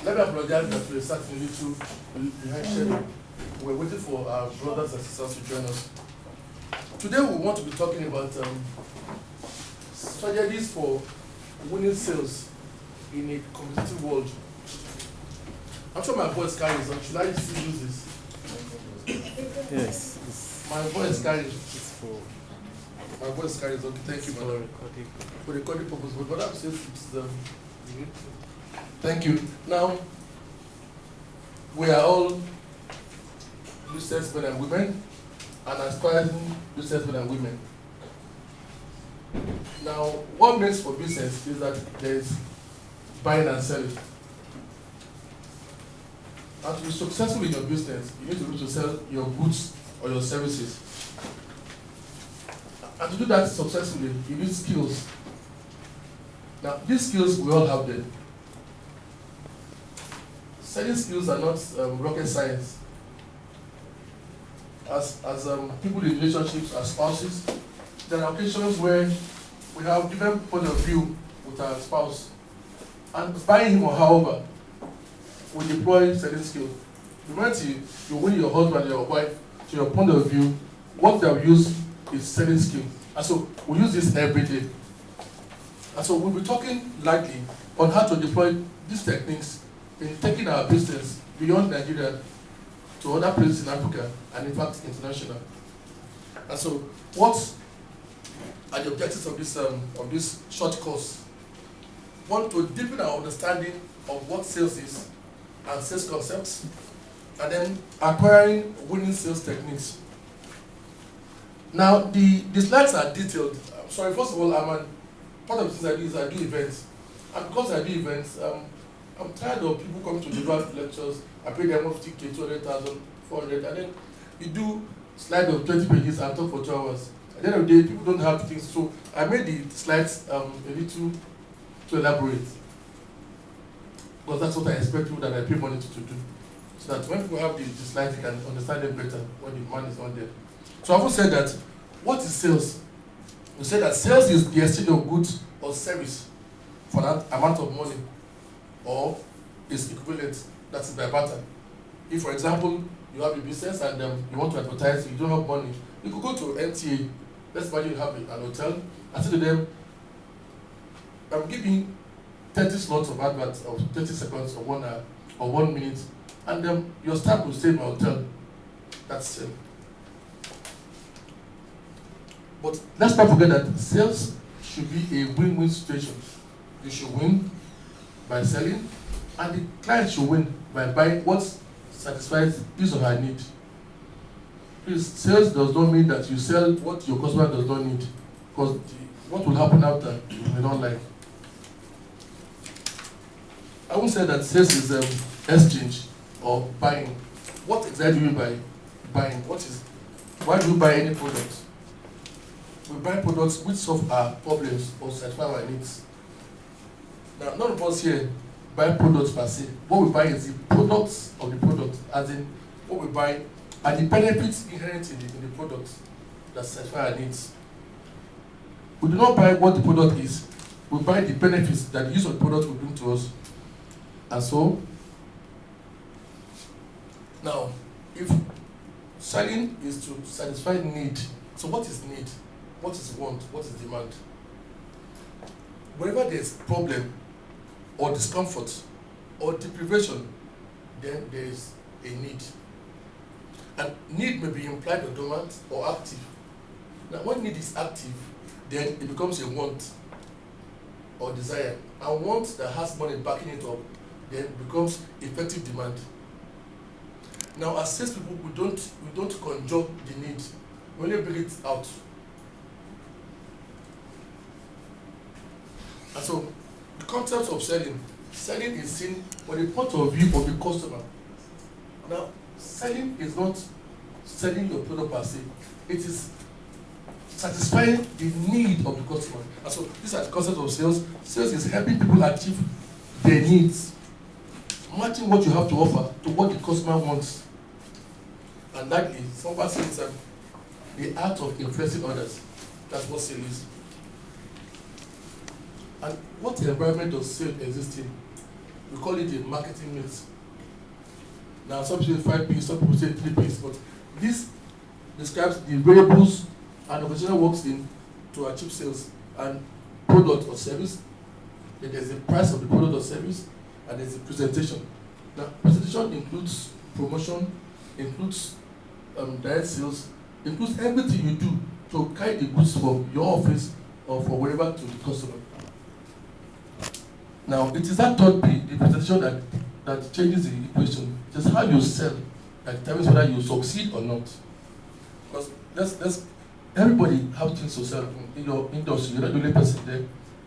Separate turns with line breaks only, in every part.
Let me apologize that we're starting a little behind schedule. We're waiting for our brothers and sisters to join us. Today we want to be talking about strategies for winning sales in a competitive world. I'm sure my voice carries on. Should I still use this?
Yes.
My voice carries.
It's for
My voice carries on. Thank you, madam.
recording.
For recording purpose, but what I'm saying is thank you. Now, we are all businessmen and women, and aspiring businessmen and women. Now, what makes for business is that there is buying and selling. And to be successful in your business, you need to be able to sell your goods or your services. And to do that successfully, you need skills. Now, these skills, we all have them. Selling skills are not rocket science. As people in relationships, as spouses, there are occasions where we have different point of view with our spouse. And buying him or however, we deploy selling skills. The moment you win your husband or your wife to your point of view, what they have used is selling skill. And so we use this every day. And so we'll be talking lightly on how to deploy these techniques in taking our business beyond Nigeria to other places in Africa and in fact international. And so what are the objectives of this short course? One, to deepen our understanding of what sales is and sales concepts, and then acquiring winning sales techniques. Now, the slides are detailed. Sorry, first of all, part of the things I do is I do events. And because I do events, I'm tired of people coming to deliver lectures. I pay them 50K, 200,000, 400, and then you do slide of 20 pages and talk for 2 hours. At the end of the day, people don't have things. So I made the slides a little to elaborate. Because that's what I expect people that I pay money to do. So that when people have the slides, they can understand them better when the man is on there. So I've also said that, what is sales? We say that sales is the exchange of goods or service for that amount of money, or is equivalent, that is by barter. If, for example, you have a business and you want to advertise, you don't have money, you could go to NTA. Let's imagine you have an hotel, and say to them, I'm giving 30 slots of adverts of 30 seconds or 1 hour or 1 minute, and your staff will stay in my hotel. That's sale. But let's not forget that sales should be a win-win situation. You should win by selling, and the client should win by buying what satisfies his or her need. Please, sales does not mean that you sell what your customer does not need, because what will happen after you may not like. I won't say that sales is exchange or buying. What exactly do you mean by buying? Why do you buy any product? We buy products which solve our problems or satisfy our needs. Now, none of us here buy products per se. What we buy is the products of the product, as in what we buy are the benefits inherent in the product that satisfy our needs. We do not buy what the product is. We buy the benefits that the use of the product will bring to us. And so, now, if selling is to satisfy need, so what is need? What is want? What is demand? Whenever there is problem or discomfort or deprivation, then there is a need. And need may be implied or dormant or active. Now, when need is active, then it becomes a want or desire. And want that has money backing it up, then becomes effective demand. Now, as salespeople, we don't conjure the need. We only bring it out. And so, the concept of selling is seen from the point of view of the customer. Now, selling is not selling your product per se. It is satisfying the need of the customer. And so, these are the concepts of sales. Sales is helping people achieve their needs, matching what you have to offer to what the customer wants. And likely, someone says the art of influencing others. That's what sales is. And what environment does sales exist in? We call it a marketing mix. Now some people say 5 P's, some people say 3 P's, but this describes the variables an organization works in to achieve sales and product or service. Then there's the price of the product or service, and there's the presentation. Now, presentation includes promotion, includes direct sales, includes everything you do to carry the goods from your office or from wherever to the customer. Now, it is that third P, the presentation, that changes the equation. Just how you sell that determines whether you succeed or not. Because everybody have things to sell in your industry. You're not the only person there.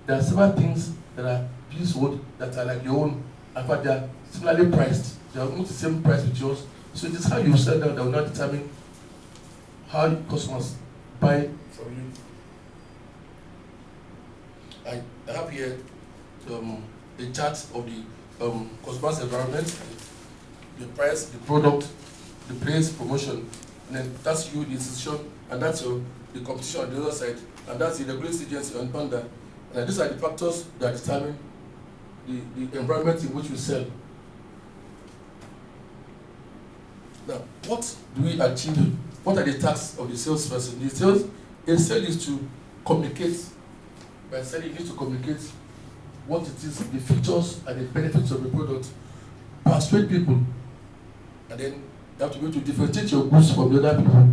There are several things that are being sold that are like your own. In fact, they are similarly priced. They are almost the same price with yours. So it is how you sell them that will not determine how customers buy from you. I have here a chart of the customer's environment, the price, the product, the place, promotion, and then that's you, the institution, and that's the competition on the other side, and that's the regulatory agency under. And these are the factors that determine the environment in which we sell. Now, what do we achieve? What are the tasks of the salesperson? A sale is to communicate. By selling, you need to communicate what it is, the features and the benefits of the product, persuade people, and then you have to be able to differentiate your goods from the other people,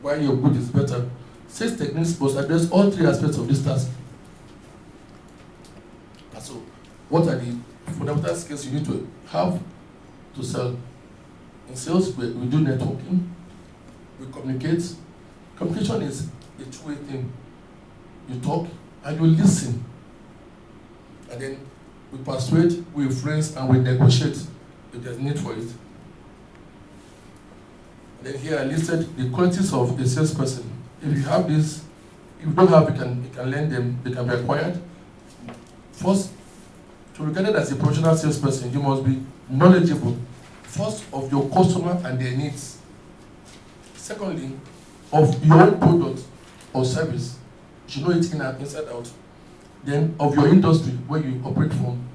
why your good is better. Sales techniques must address all 3 aspects of this task. And so, what are the fundamental skills you need to have to sell? In sales, we do networking, we communicate. Communication is a two-way thing. You talk and you listen. And then we persuade, we influence, and we negotiate if there's need for it. And then here I listed the qualities of a salesperson. If you have this, if you don't have, you can learn them, they can be acquired. First, to be regarded as a professional salesperson, you must be knowledgeable, first, of your customer and their needs. Secondly, of your own product or service. You should know it inside out. Then of your industry, where you operate from,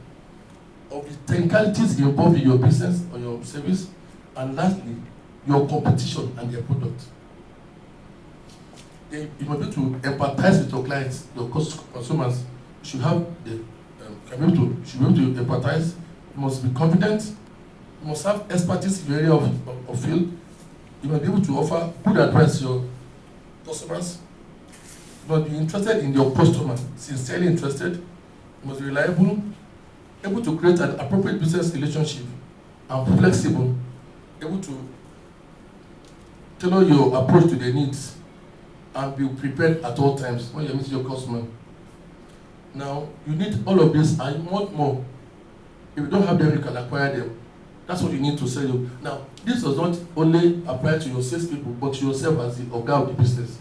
of the technicalities involved in your business or your service, and lastly, your competition and their product. Then you must be able to empathize with your clients, your consumers. You should have should be able to empathize. You must be confident. You must have expertise in your area of field. You must be able to offer good advice to your customers. You must be interested in your customer, sincerely interested. You must be reliable, able to create an appropriate business relationship, and flexible, able to tailor your approach to their needs, and be prepared at all times when you're meeting your customer. Now, you need all of this and you want more. If you don't have them, you can acquire them. That's what you need to sell you. Now, this does not only apply to your salespeople, but to yourself as the organ of the business.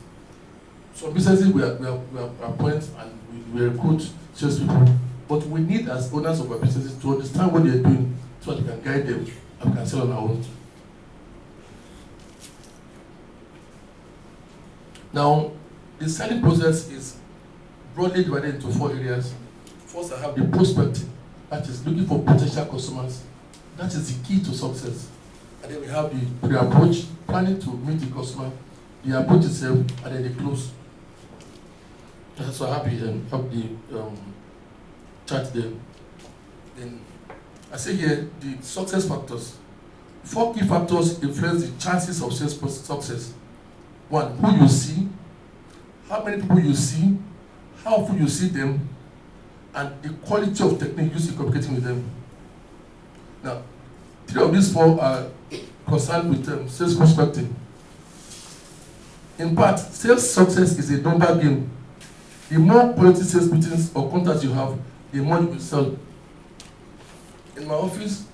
So businesses we appoint and we recruit salespeople, but we need as owners of our businesses to understand what they're doing so that we can guide them and we can sell on our own. Now, the selling process is broadly divided into 4 areas. First, I have the prospecting, that is looking for potential customers. That is the key to success. And then we have the pre-approach, planning to meet the customer, the approach itself, and then the close. So I have the chart there. Then I say here the success factors. 4 key factors influence the chances of sales success. 1, who you see, how many people you see, how often you see them, and the quality of technique used in communicating with them. Now, 3 of these 4 are concerned with sales prospecting. In part, sales success is a number game. The more quality sales meetings or contacts you have, the more you will sell. In my office,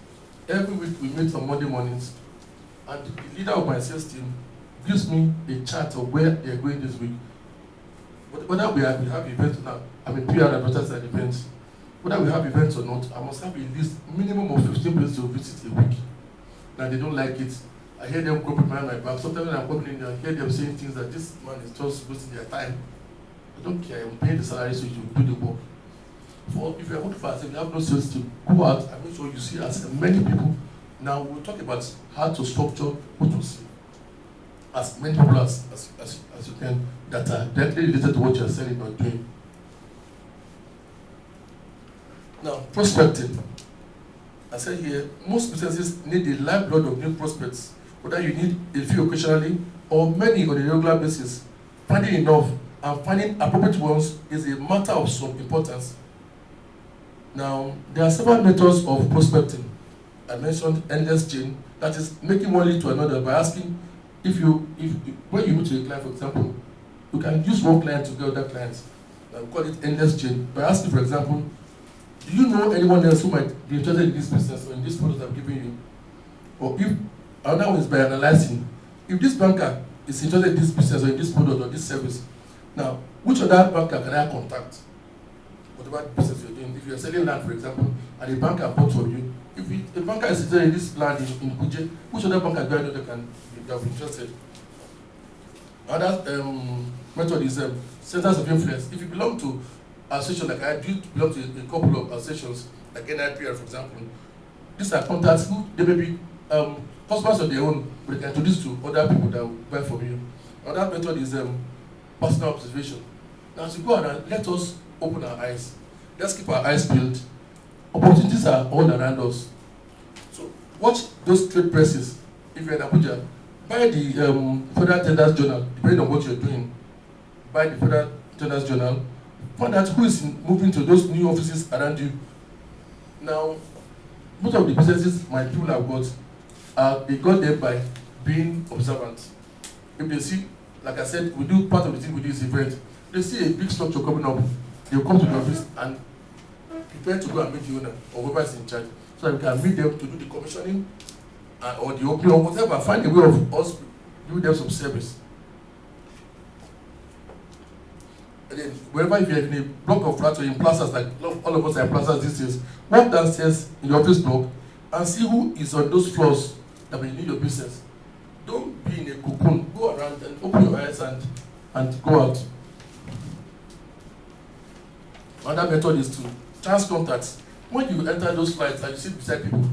every week we meet on Monday mornings, and the leader of my sales team gives me a chart of where they are going this week. But whether we have events now, I'm a PR advertiser at events. Whether we have events or not, I must have at least minimum of 15 places to visit a week. Now they don't like it. I hear them groping behind my back. Sometimes when I'm coming in, I hear them saying things that this man is just wasting their time. I don't care. I'm paying the salary so you do the work. if you are working for us, if you have no sales team, go out and make sure you see as many people. Now we'll talk about how to structure who to see. As many people as you can that are directly related to what you are selling or doing. Now, prospecting. I said here, most businesses need the lifeblood of new prospects, whether you need a few occasionally or many on a regular basis. Finding enough and finding appropriate ones is a matter of some importance. Now, there are several methods of prospecting. I mentioned endless chain, that is making one lead to another by asking when you meet with a client, for example, you can use one client to get other clients. We call it endless chain by asking, for example, do you know anyone else who might be interested in this business or in this product I'm giving you? Or if another one is by analyzing, if this banker is interested in this business or in this product or this service, now which other banker can I contact? Whatever business you're doing, if you're selling land, for example, and a banker bought from you, if a banker is interested in this land in Kuje, which other banker do I know that can be interested? Another method is centers of influence. If you belong to association, like I do belong to a couple of associations, like NIPR, for example, these are contacts who they may be customers of their own, but they can introduce to other people that will buy from you. Another method is personal observation. Now, as we go around, let us open our eyes. Let's keep our eyes peeled. Opportunities are all around us. So watch those trade presses. If you're in Abuja, buy the Federal Tenders Journal, depending on what you're doing. Buy the Federal Tenders Journal. Find out who is moving to those new offices around you. Now, most of the businesses my people have got, they got there by being observant. If they see, like I said, we do part of the thing with this event. They see a big structure coming up, they'll come to the office and prepare to go and meet the owner or whoever is in charge, so that we can meet them to do the commissioning or the opening or whatever. Find a way of us giving them some service. And then wherever if you're in a block of flats or in plazas, like all of us are in plazas these days, walk downstairs in your office block and see who is on those floors that will need your business. Don't be in a cocoon. Go around and open your eyes and go out. Another method is to chance contacts. When you enter those flights and you sit beside people,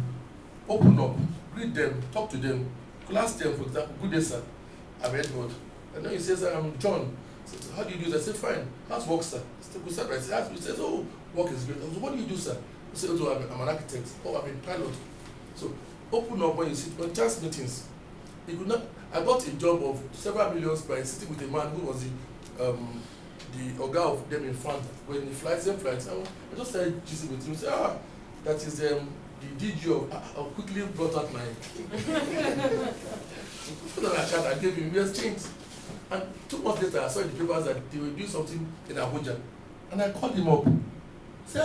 open up, greet them, talk to them, class them, for example, good day, sir, I'm Edward. And then you say, sir, I'm John. So, how do you do this? I say, fine. How's work, sir? Still good, sir. I say, he says, oh, work is great. I say, what do you do, sir? You say, oh, I'm an architect. Oh, I'm a pilot. So open up when you sit on chance meetings. You could not. I got a job of several millions by sitting with a man who was the Oga of them in front. When he flies, same flights, I just started gisting with him. Say, that is the DG of. I quickly brought out my. Put on a chat, I gave him US change. And 2 months later, I saw in the papers that they were doing something in Abuja. And I called him up. Say,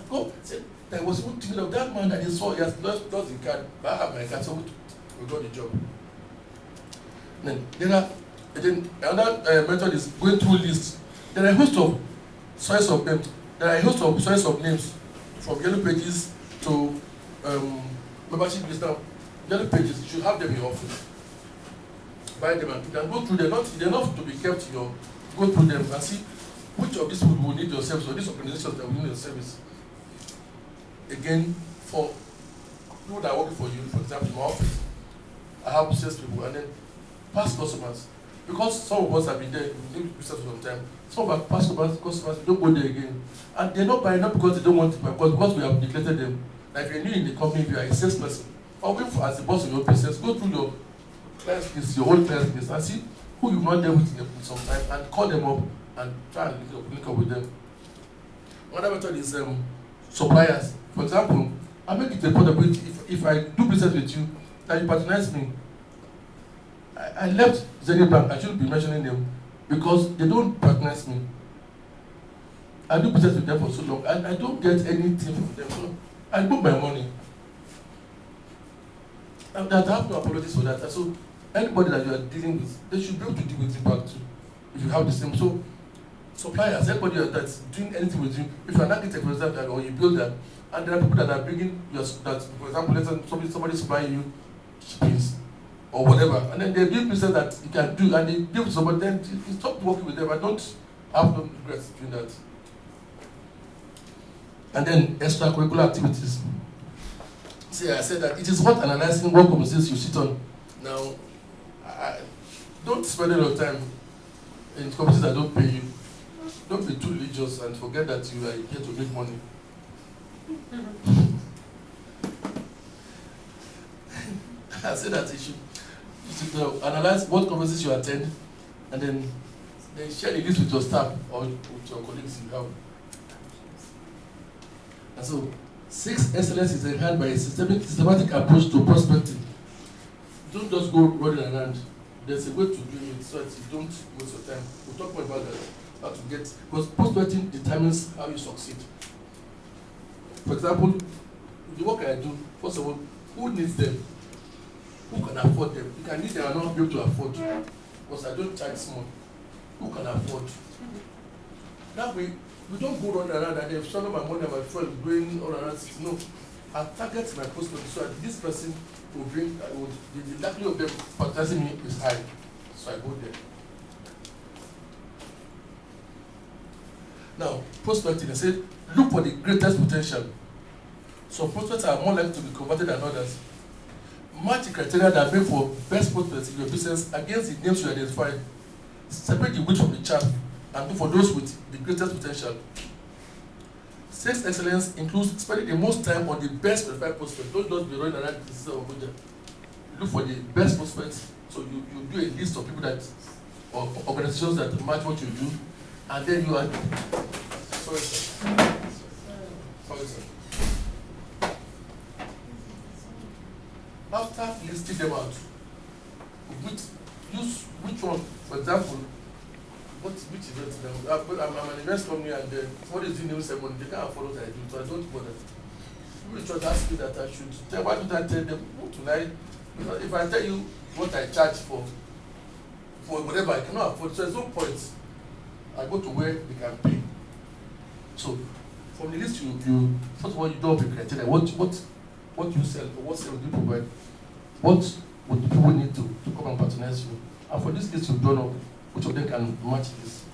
go. Said, I was thinking of that man that he saw. He has lost the card, but I have my card, so we got the job. Then another method is going through lists. There are a host of choice of names. Names, from yellow pages to membership list. Now, yellow pages, you should have them in your office. Buy them and go through them. They're not to be kept in your. Go through them and see which of these people will need your service or these organizations that will need your service. Again, for people that are working for you, for example, in my office, I have sales people and then past customers. Because some of us have been there, we've been business for some time. Some of our past customers don't go there again. And they're not buying, not because they don't want to buy, but because we have neglected them. Like if you're new in the company, if you are a salesperson, or even as the boss of your business, go through your clients list, your old clients list, and see who you've not dealt with in some time, and call them up and try and link up with them. Another method is suppliers. For example, I make it a point of it, if I do business with you, that you patronize me. I left Zenith Bank, I shouldn't be mentioning them, because they don't patronize me. I do business with them for so long, and I don't get anything from them, so I put my money. And I have no apologies for that. So anybody that you are dealing with, they should be able to deal with you back too, if you have the same. So suppliers, anybody that's doing anything with you, if you're an architect, for example, or you build that, and there are people that are bringing that, for example, let's say somebody's buying you chickens or whatever, and then they build business that you can do, and they give somebody, then you stop working with them. I don't have no regrets doing that. And then extracurricular activities. See, I said that it is worth analyzing what compensations you sit on. Now, don't spend a lot of time in committees that don't pay you. Don't be too religious and forget that you are here to make money. I said that you should analyze what conferences you attend and then share the list with your staff or with your colleagues you have. And so, 6 excellence is enhanced by a systematic approach to prospecting. Don't just go running around. There's a way to do it so that you don't waste your time. We'll talk more about that, how to get, because prospecting determines how you succeed. For example, the work I do, first of all, who needs them? Who can afford them? You can need them and not be able to afford, because I don't charge small. Who can afford? That way, we don't go run around and they've shown my money and my friend going all around. No, I target my prospect so that this person will bring, the likelihood of them patronizing me is high. So I go there. Now, prospecting, I said, look for the greatest potential. Some prospects are more likely to be converted than others. Match the criteria that make for best prospects in your business against the names you identify. Separate the wheat from the chaff and look for those with the greatest potential. Sales excellence includes spending the most time on the best qualified prospects. Don't just be running around this or that. Look for the best prospects. So you do a list of people that, or organizations that match what you do, and then you are. Sorry, sir. Sorry, sir. After listing them out, use which one, for example, which event now? I'm an event company and what is the new ceremony? They can't follow what I do, so I don't bother. People just ask me that I should tell, why don't I tell them, what tonight? If I tell you what I charge for whatever I cannot afford, so there's no point. I go to where they can pay. So from the list you first of all you don't have a criteria. What you sell or what service do you provide? What would the people need to come and patronize you? And for this list you've drawn up, which of them can match this?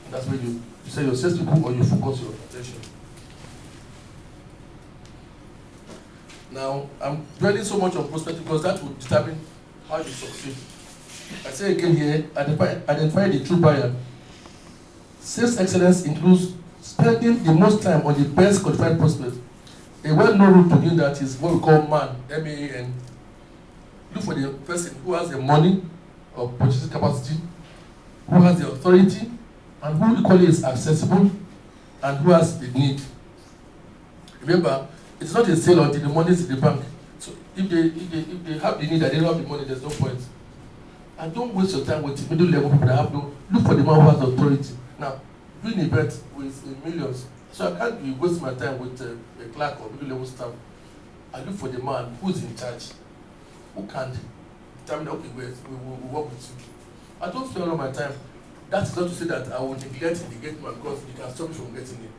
And that's where you say your sales people or you focus your attention. Now, I'm dwelling so much on prospecting because that will determine how you succeed. I say again here, identify the true buyer. Sales excellence includes spending the most time on the best qualified prospect. A well-known route to doing that is what we call MAN, M-A-N. Look for the person who has the money or purchasing capacity, who has the authority, and who equally is accessible, and who has the need. Remember, it's not a sale until the money is in the bank. So if they have the need and they don't have the money, there's no point. And don't waste your time with middle level people that have no. Look for the man who has authority. Now, doing a bet with millions, so I can't be wasting my time with a clerk or middle level staff. I look for the man who's in charge, who can tell me, okay, we work with you. I don't spend all my time. That's not to say that I will neglect the gate man because you can stop me from getting it.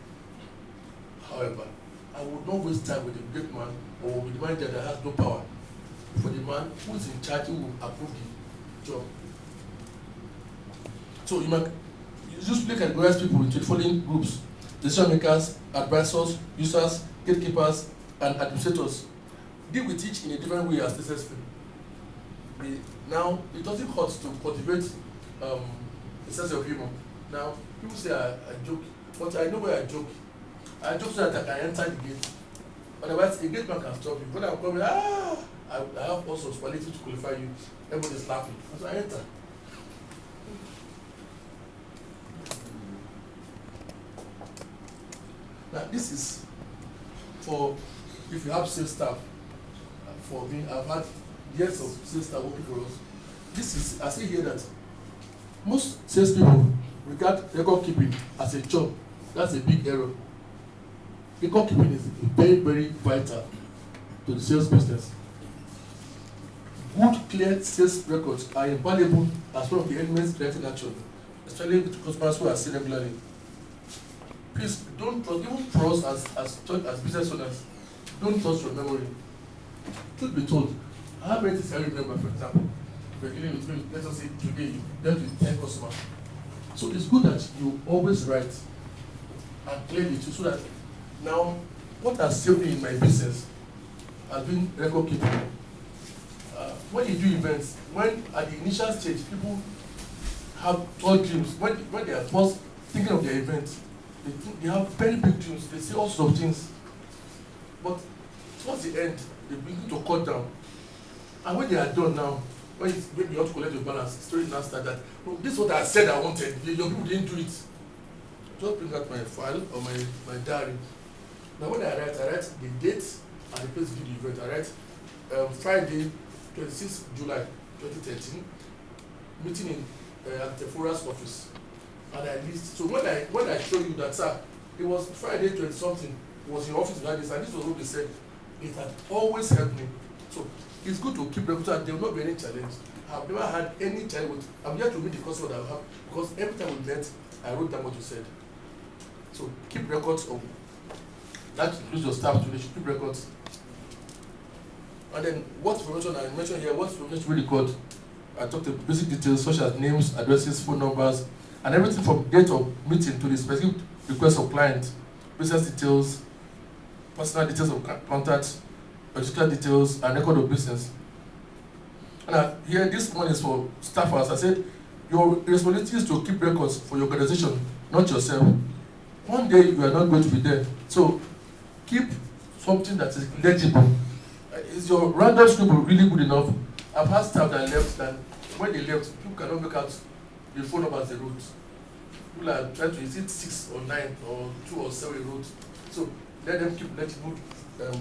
However, I would not waste time with the gate man or with the manager that has no power. For the man who is in charge, who will approve the job. So you just categorize people into the following groups: decision makers, advisors, users, gatekeepers, and administrators. Deal with each in a different way as necessary. Now, it doesn't hurt to cultivate a sense of humor. Now, people say I joke, but I know where I joke. I joke so that I can enter the gate. Otherwise, a gate man can stop you. When I'm coming, I have also quality to qualify you. Everybody's laughing. So I enter. Now, this is for if you have sales staff. For me, I've had years of sales staff working for us. This is, I see here that most salespeople regard record keeping as a job. That's a big error. Record keeping is very, very vital to the sales business. Good, clear sales records are invaluable as one of the elements directing action, especially with customers who are seen regularly. Please don't trust, even for us as business owners, don't trust your memory. Truth be told, how many things I remember, for example, if you're dealing with me, let us say today you dealt with 10 customers. So it's good that you always write and clearly too, so that Now, what has saved me in my business has been record keeping. When you do events, when at the initial stage, people have all dreams, when they are first thinking of their event, they have very big dreams, they say all sorts of things. But towards the end, they begin to cut down. And when they are done now, when you have to collect your balance, story now start that, oh, this is what I said I wanted, your people didn't do it. Just bring out my file or my diary. Now when I write the date and the place to do the event. I write Friday, 26 July 2013, meeting in at the Fora's office. And I list. So when I show you that, sir, it was Friday 20 something, it was in your office like this, and this was what they said. It had always helped me. So it's good to keep records, and there will not be any challenge. I've never had any challenge with, I'm yet to meet the customer that I have, because every time we met, I wrote down what you said. So keep records of that, includes your staff too, they should keep records. And then what information I mentioned here, what information really good. I talked about basic details such as names, addresses, phone numbers, and everything from date of meeting to the specific request of client, business details, personal details of contact, educational details, and record of business. And here, this one is for staffers. I said, your responsibility is to keep records for your organization, not yourself. One day you are not going to be there. So keep something that is legible. Is your random scribble really good enough? I've had staff that left, that when they left, people cannot make out the phone numbers they wrote. People are trying to, is it 6 or 9 or 2 or 7 wrote. So let them keep legible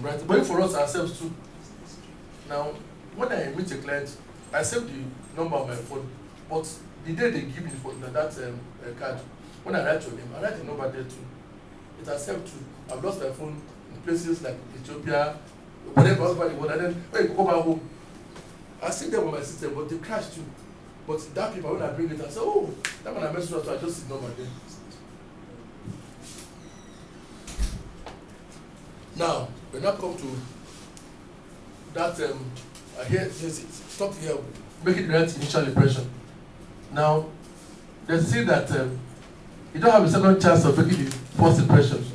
writing. But for us ourselves too. Now, when I meet a client, I save the number on my phone, but the day they give me the phone, that card, when I write your name, I write the number there too. It has helped too. I've lost my phone in places like Ethiopia, whatever, and then when you go back home, I see them on my system, but they crash too. But that paper, when I bring it, I say, oh, that one I messed up, so I just see the number there. Now, when I come to that, stop here, making the right initial impression. Now, they say that you don't have a second chance of making the first impression.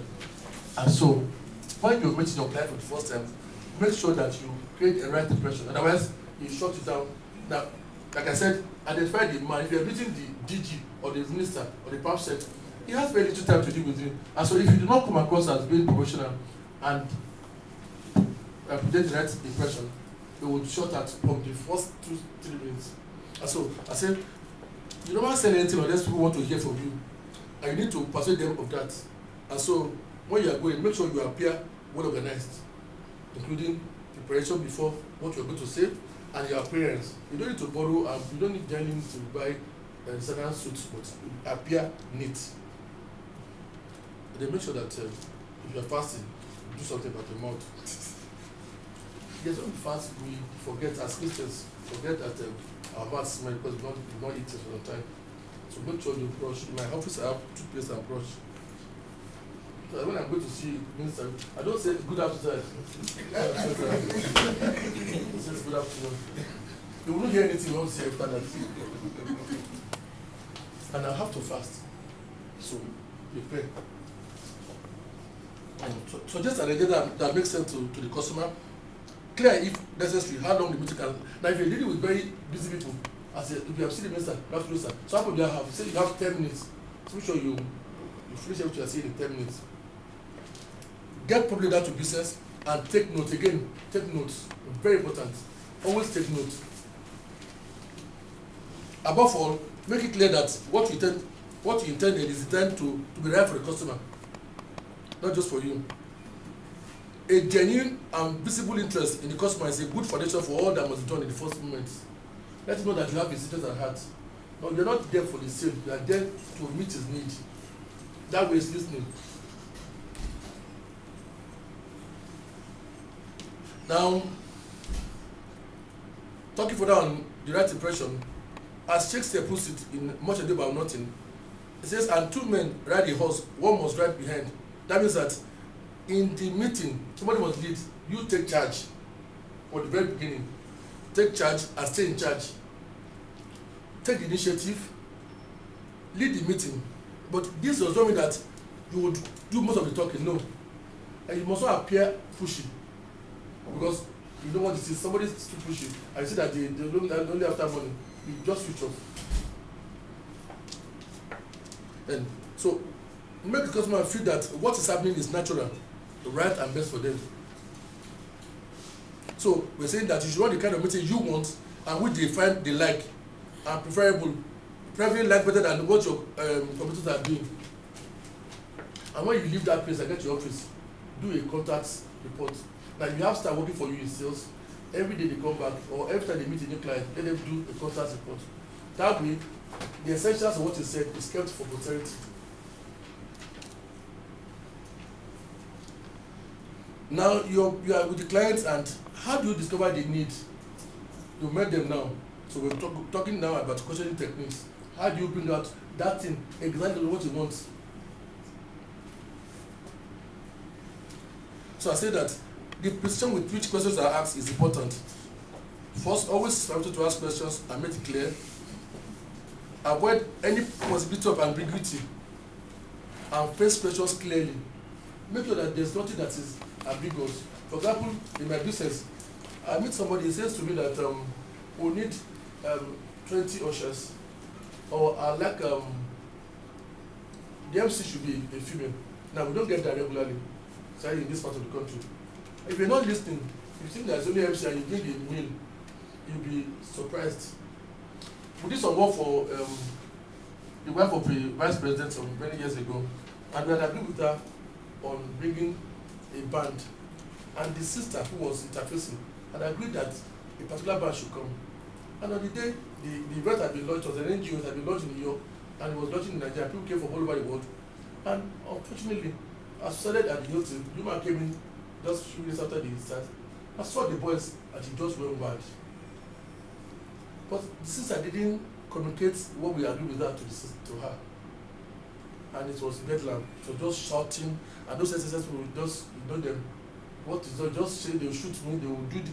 And so, when you're meeting your client for the first time, make sure that you create a right impression. Otherwise, you shut it down. Now, like I said, identify the man. If you're meeting the DG or the minister or the PAP set, he has very little time to deal with you. And so, if you do not come across as being professional and present the right impression, they will shut that from the first 2-3 minutes. And so, I said, you don't want to say anything unless people want to hear from you. And you need to persuade them of that. And so, when you are going, make sure you appear well organized, including preparation before what you're going to say and your appearance. You don't need to borrow, you don't need generally to buy designer suits, but appear neat. And then make sure that if you're fasting, do something about your mouth. Yes, when we fast, we forget, as Christians, forget that our mouth smell because we don't eat it for a time. So make sure you brush. In my office, I have toothpaste and brush. So when I'm going to see minister, I don't say good afternoon. It says good afternoon. You won't hear anything you won't say after that. And I have to fast. So prepare. So just an agenda that makes sense to the customer. Clear if necessary how long the meeting can. Now if you're dealing with very busy people, if you have seen the minister, you have to listen. Some people have say you have 10 minutes. So make sure you finish what you are saying in 10 minutes. Get probably down to business and take notes. Again, take notes. Very important. Always take notes. Above all, make it clear that what you intended is intended to be right for the customer, not just for you. A genuine and visible interest in the customer is a good foundation for all that must be done in the first moment. Let him know that you have his interest at heart. No, you're not there for the sale. You are there to meet his need. That way is listening. Now, talking further on the right impression, as Shakespeare puts it in Much Ado About Nothing, it says, and two men ride a horse, one must ride behind. That means that in the meeting, somebody must lead. You take charge for the very beginning. Take charge and stay in charge. Take the initiative, lead the meeting. But this does not mean that you would do most of the talking. No. And you must not appear pushy, because you don't want to see somebody still pushy and you see that they only after money. You just switch off. And so make the customer feel that what is happening is natural, right, and best for them. So we're saying that you should run the kind of meeting you want and which they find they like and preferably like better than what your competitors are doing. And when you leave that place and get to your office, do a contact report. Now you have staff working for you in sales. Every day they come back, or every time they meet a new client, let them do a contact report. That way, the essentials of what you said is kept for posterity. Now you are with the clients, and how do you discover the need? You met them now. So we're talking now about questioning techniques. How do you bring out that thing exactly what you want? So I say that the precision with which questions are asked is important. First, always try to ask questions and make it clear. Avoid any possibility of ambiguity and face questions clearly. Make sure that there's nothing that is ambiguous. For example, in my business, I meet somebody, he says to me that we need 20 ushers, or I like the MC should be a female. Now, we don't get that regularly, especially in this part of the country. If you're not listening, if you think there's only MC and you bring a male, you'll be surprised. We did some work for the wife of the vice president some many years ago, and we had agreed with her on bringing a band. And the sister who was interfacing had agreed that a particular band should come. And on the day, the event had been launched, it was an NGO that had been launched in New York, and it was launched in Nigeria. People came from all over the world. And unfortunately, as started at the hotel, Yuma came in just a few minutes after the start. I saw the boys and he just went wild. But the sister didn't communicate what we agreed with her to her. And it was bedlam. So just shouting, and those SSS will just, you know them, what is that? Just say they will shoot me, they will do the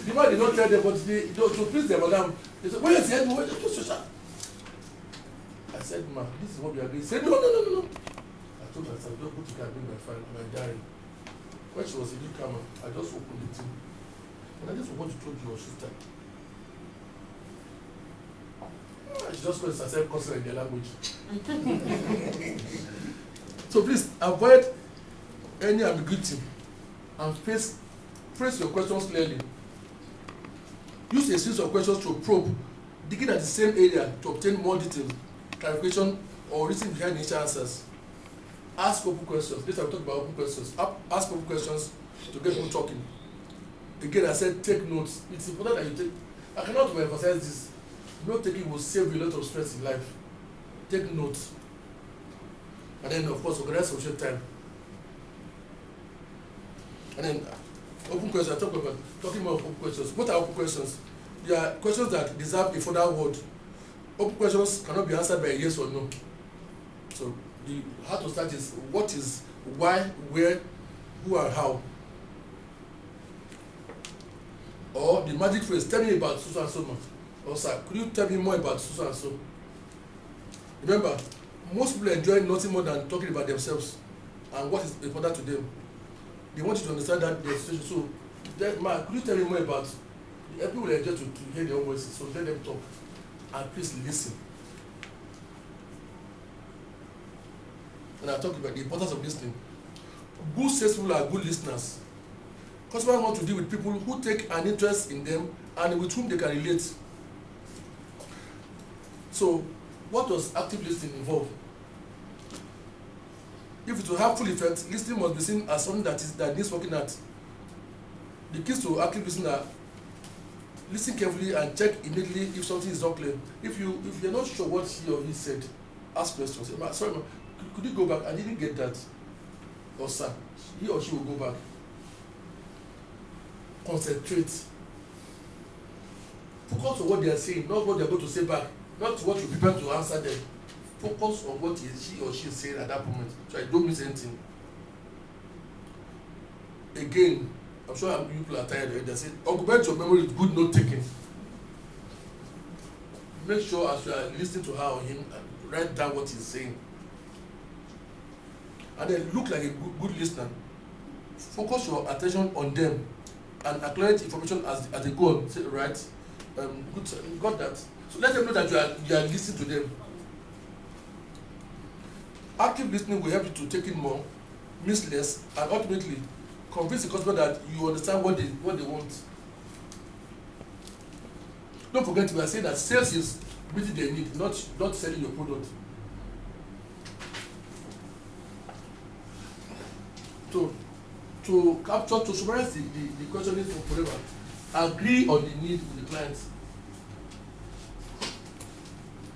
the man did not tell them, but they to please them, madam. They said, wait, wait, I said, ma, this is what we agreed. He said, no. I told her, I said, don't put the car in my file, my diary. When she was in the camera, I just opened the thing. And I just want to talk to your sister. She just goes and said, cursing in their language. So please avoid any ambiguity and phrase your questions clearly. Use a series of questions to probe, digging at the same area to obtain more detail, clarification, or reason behind the initial answers. Ask open questions. This time we talk about open questions. Ask open questions to get people talking. Again, I said take notes. It's important that you take. I cannot emphasize this. Note taking will save you a lot of stress in life. Take notes. And then, of course, organize social time. And then, open questions. I talking more of open questions. What are open questions? They are questions that deserve a further word. Open questions cannot be answered by a yes or no. So, how to start is what is, why, where, who, and how. Or the magic phrase, tell me about so and so. Or sir, could you tell me more about so and so? Remember, most people enjoy nothing more than talking about themselves and what is important to them. They want you to understand that their situation. So, ma, could you tell me more about? People will enjoy to hear their own voices. So let them talk, and please listen. And I talk about the importance of listening. Good salespeople are good listeners. Customers want to deal with people who take an interest in them and with whom they can relate. So, what does active listening involve? If it will have full effect, listening must be seen as something that needs working at. The keys to active listening are listen carefully and check immediately if something is not clear. If you're not sure what he or he said, ask questions. Sorry, ma, could you go back? I didn't get that. Or sir, he or she will go back. Concentrate. Focus on what they are saying, not what they are going to say back, not what you prepare to answer them. Focus on what he or she is saying at that moment, so I don't miss anything. Again, I'm sure you people are tired of it. They say, augment your memory with good note taking. Make sure as you are listening to her or him, write down what he's saying. and then look like a good listener. Focus your attention on them and acknowledge information as they go on. Say, right, good, you got that. So let them know that you are listening to them. Active listening will help you to take in more, miss less, and ultimately convince the customer that you understand what they want. Don't forget, we are saying that sales is meeting their need, not selling your product. To summarize the question is forever, agree on the need with the clients.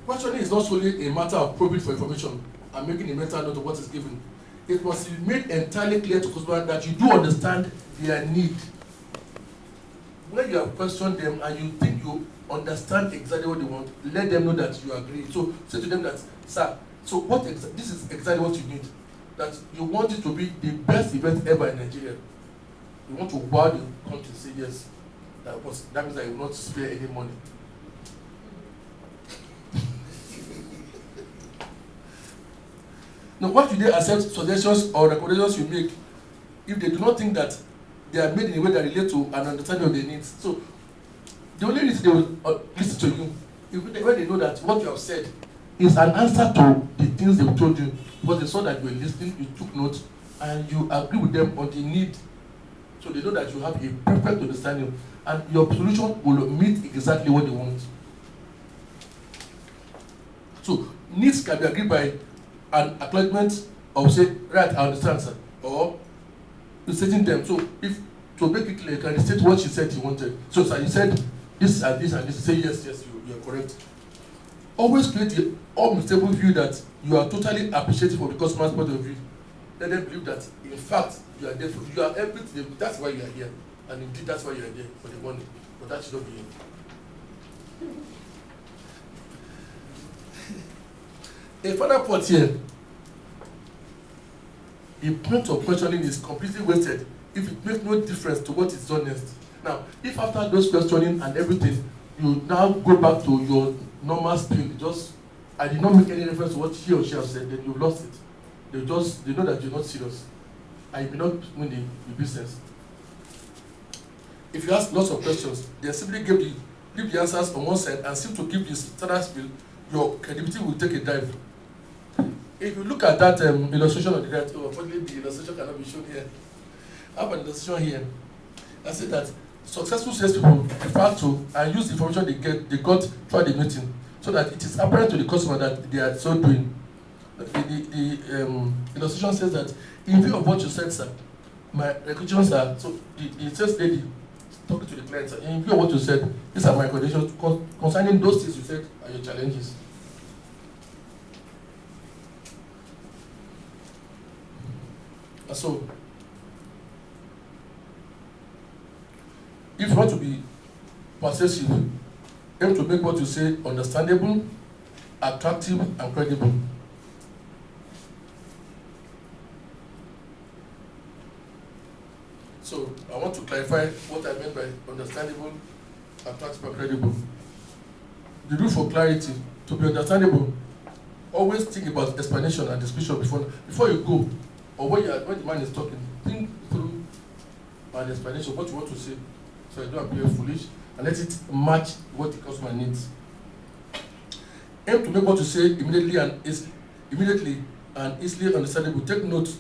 Questioning is not solely a matter of probing for information and making a mental note of what is given. It must be made entirely clear to customers that you do understand their need. When you have questioned them and you think you understand exactly what they want, let them know that you agree. So say to them that, sir, so this is exactly what you need. That you want it to be the best event ever in Nigeria. You want to wow the country, say yes. That means that you will not spare any money. Now, why should they accept suggestions or recommendations you make if they do not think that they are made in a way that relate to an understanding of their needs? So, the only reason they will listen to you when they know that what you have said is an answer to the things they've told you, because they saw that you were listening, you took notes, and you agree with them on the need. So they know that you have a perfect understanding, and your solution will meet exactly what they want. So needs can be agreed by an acknowledgement of say, right, I understand, sir, or stating them. So if to make it clear, you can state what she said you wanted. So sir, you said this and this and this. Say yes, you are correct. Always create the unmistakable view that you are totally appreciative of the customer's point of view. Let them believe that, in fact, you are there for you are everything. That's why you are here, and indeed that's why you are there for the money. But that should not be it. A further point here: a point of questioning is completely wasted if it makes no difference to what is done next. Now, if after those questioning and everything, you now go back to your normal spiel, I did not make any reference to what he or she has said, then you've lost it. They know that you're not serious, and you may not win the business. If you ask lots of questions, they simply leave the answers on one side and seem to give the standard spiel, your credibility will take a dive. If you look at that illustration on the right, unfortunately the illustration cannot be shown here. I have an illustration here. I said that successful salespeople refer to and use the information they got throughout the meeting, so that it is apparent to the customer that they are so doing. The illustration says that in view of what you said, sir, my recommendations are, so the sales lady talking to the client, sir, in view of what you said, these are my recommendations concerning those things you said are your challenges. And so, if you want to be persuasive, aim to make what you say understandable, attractive, and credible. So I want to clarify what I meant by understandable, attractive, and credible. The rule for clarity: to be understandable, always think about explanation and description before you go, or when the man is talking. Think through an explanation what you want to say, so you don't appear foolish, and let it match what the customer needs. Aim to make what you say immediately and easily understandable. Take note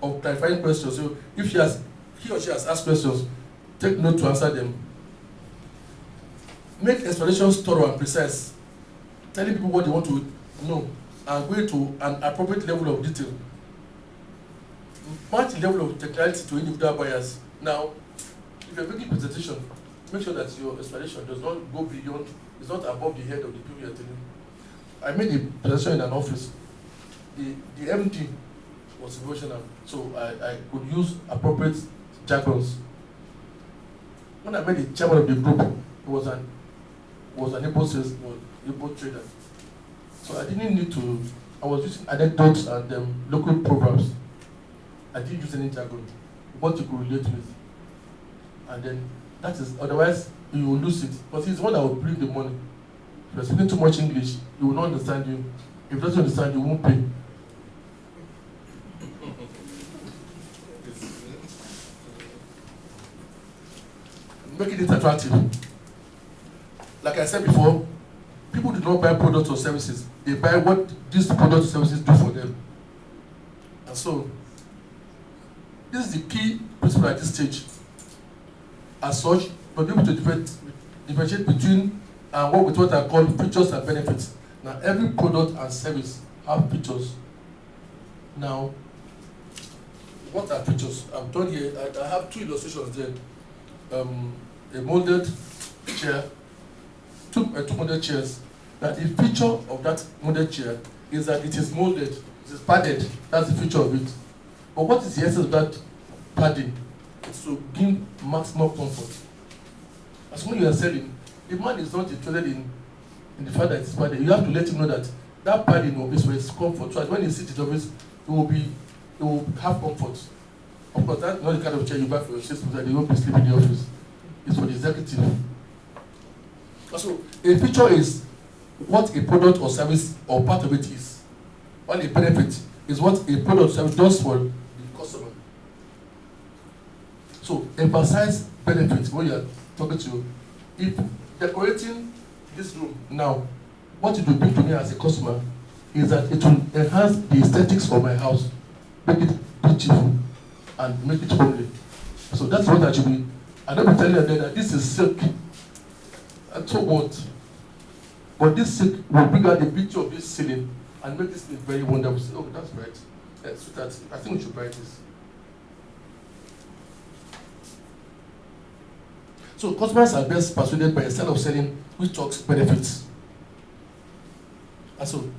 of clarifying questions. So if he or she has asked questions, take note to answer them. Make explanations thorough and precise, telling people what they want to know and go to an appropriate level of detail. Match the level of technicality to individual buyers. Now, if you're making a presentation, make sure that your explanation does not go beyond, it's not above the head of the people you're telling. I made a presentation in an office. The MD was emotional, so I could use appropriate jargons. When I met the chairman of the group, he was an able trader. So I didn't need to, I was using anecdotes and local proverbs. I didn't use any jargon, what you could relate with. And then that is, otherwise you will lose it. Because he's the one that will bring the money. If you're speaking too much English, he will not understand you. If he doesn't understand you, won't pay. making it attractive. Like I said before, people do not buy products or services. They buy what these products or services do for them. And so, this is the key principle at this stage. As such, we'll be able to differentiate between and work with what I call features and benefits. Now, every product and service have features. Now, what are features? I'm done here. I have two illustrations there. A molded chair, two molded chairs. Now, the feature of that molded chair is that it is molded, it is padded. That's the feature of it. But what is the essence of that padding? It's to give maximum comfort. As when you are selling, the man is not interested in the fact that it's padded. You have to let him know that that padding is for his comfort. So that when he sits in the office, it will have comfort. Of course, that's not the kind of chair you buy for your system that you won't be sleeping in the office. It's for the executive. So, a feature is what a product or service or part of it is. While a benefit is what a product or service does for the customer. So, emphasize benefits when you are talking to you. If decorating this room now, what it will bring to me as a customer is that it will enhance the aesthetics of my house, make it beautiful, and make it homely. So that's what I should be. I don't be telling you that this is silk. And so what? But this silk will bring out the beauty of this ceiling and make this thing very wonderful. So, oh, that's right. I think we should buy this. So customers are best persuaded by a style of selling which talks benefits. And so,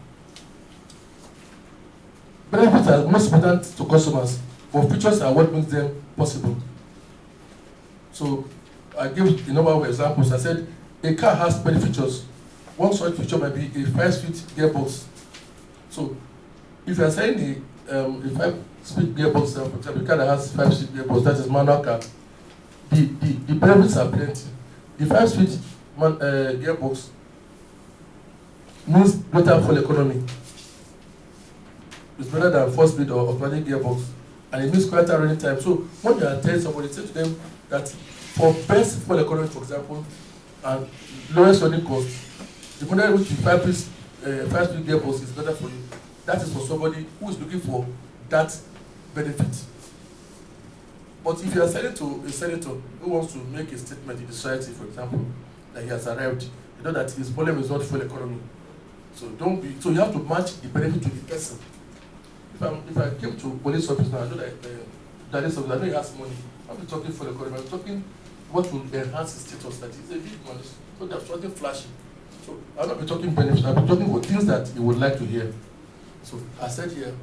benefits are most important to customers, but features are what makes them possible. So, I give a number of examples. I said, a car has many features. One such feature might be a 5-speed gearbox. So, if you are selling a 5-speed gearbox, for example, a car that has 5-speed gearbox, that is manual car, the benefits are plenty. The 5-speed gearbox means greater fuel economy. It's better than 4-speed or automatic gearbox, and it means quieter running time. So when you are telling somebody, say to them that for best fuel economy, for example, and lowest running cost, the model which is 5-speed gearbox is better for you. That is for somebody who is looking for that benefit. But if you are selling to a senator who wants to make a statement in the society, for example, that he has arrived, you know that his problem is not fuel economy. So so you have to match the benefit to the person. If I came to police office now, I know that I know he has money. I'm not talking fuel economy. I'm talking what will enhance his status. That he's a big man. So there's something flashy. So I'll not be talking benefits. I'll be talking about things that he would like to hear. So I said here,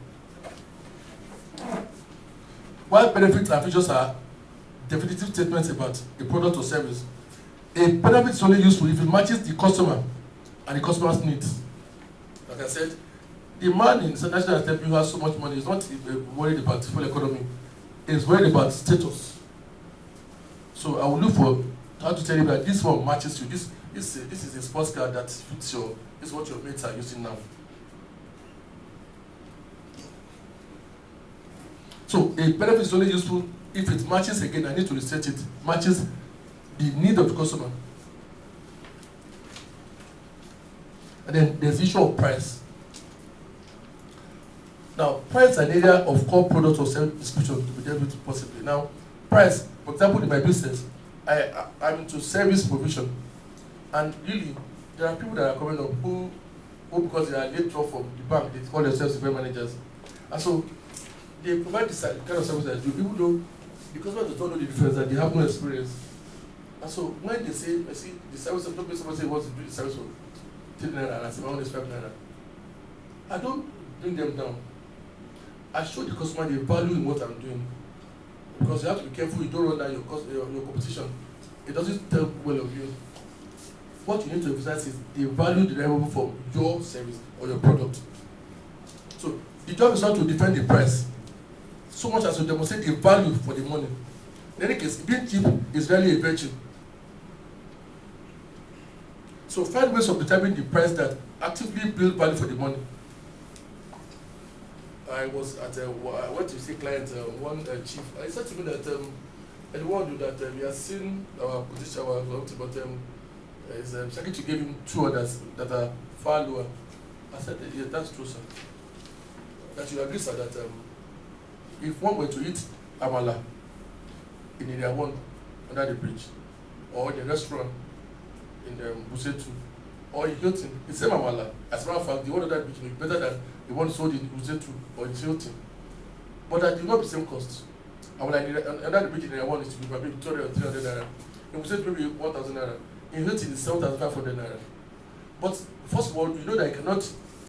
while benefits and features are definitive statements about a product or service, a benefit is only useful if it matches the customer and the customer's needs. Like I said, the man in National Assembly who has so much money is not worried about fuel economy. He's worried about status. So I will look for how to tell you that this one matches you. This is a sports car that fits this is what your mates are using now. So a benefit is only useful if it matches, again, I need to restate it, matches the need of the customer. And then there's the issue of price. Now, price is an area of core product or service description to be dealt with possibly. Now, price, for example, in my business, I'm into service provision. And really, there are people that are coming up who because they are late off from the bank, they call themselves event managers. And so, they provide this kind of service that people know, because when they don't know the difference, that they have no experience. And so when they say, I see the service, somebody say wants to do the service for 10 naira, and I say my own is 5 naira. I don't bring them down. I show the customer the value in what I'm doing. Because you have to be careful, you don't run down your competition. It doesn't tell well of you. What you need to emphasize is the value derivable from your service or your product. So the job is not to defend the price, so much as to demonstrate the value for the money. In any case, being cheap is rarely a virtue. So find ways of determining the price that actively build value for the money. I was at I went to see a client, one chief. I said to me that And what do that? We have seen our position, our but Secretary gave him 2 others that are far lower. I said, yeah, that's true, sir. That you agree, sir, that if one were to eat amala in Area 1 under the bridge, or in the restaurant in Busetu, or in Hilton, it's same amala. As a matter of fact, the one under the bridge may be better than the one sold in Busetu or in Hilton. But that will not be the same cost. Amala under the bridge in Area 1 is to be maybe 200 or 300 naira. In Busetu, maybe 1,000 naira. In Hilton, it's 7,500 naira. But first of all, you know that you cannot